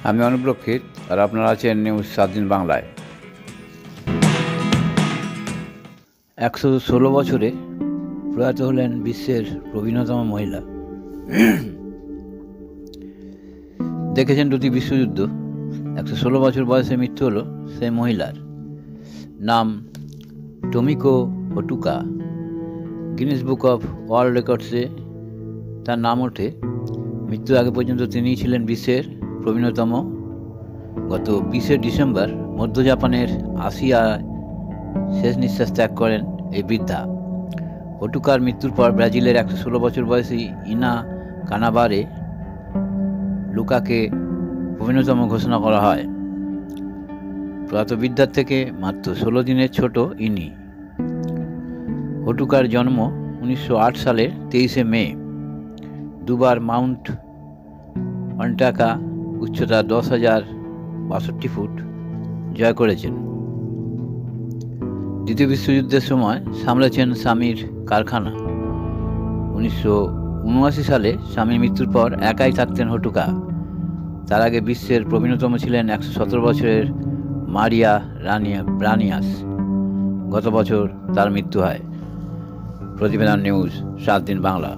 আমি অনুপ্রক্ষিত আর আপনারা আছেন নিউজ 7 দিন বাংলায়। 116 বছরে প্রয়াত হলেন বিশ্বের প্রবীণতম মহিলা। দেখেছেন দুটি বিশ্বযুদ্ধ, 116 বছর বয়সে মৃত্যু হলো সেই মহিলার। নাম Tomiko ওটুকা। Guinness book of world রেকর্ডসে তার নাম ওঠে। মৃত্যুর আগে পর্যন্ত তিনিই ছিলেন বিশ্বের প্রবীণতম। গত 20 ডিসেম্বর মধ্য জাপানের আসিয়ায় শেষ নিঃশ্বাস ত্যাগ করেন এই বৃদ্ধা। ওটুকার মৃত্যুর পর ব্রাজিলের 116 বছর বয়সী ইনা কানাবারে লুকাকে প্রবীণতম ঘোষণা করা হয়। প্রয়াত বৃদ্ধার থেকে মাত্র 16 দিনের ছোট ইনি। ওটুকার জন্ম 1908 সালের 23 মে। দুবার মাউন্ট অন্টাকা উচ্চতা 10,062 ফুট জয় করেছেন। দ্বিতীয় বিশ্বযুদ্ধের সময় সামলেছেন স্বামীর কারখানা। 1979 সালে স্বামীর মৃত্যুর পর একাই থাকতেন ওটুকা। তার আগে বিশ্বের প্রবীণতম ছিলেন 117 বছরের মারিয়া ব্রানিয়াস। গত বছর তার মৃত্যু হয়। প্রতিবেদন নিউজ 7 দিন বাংলা।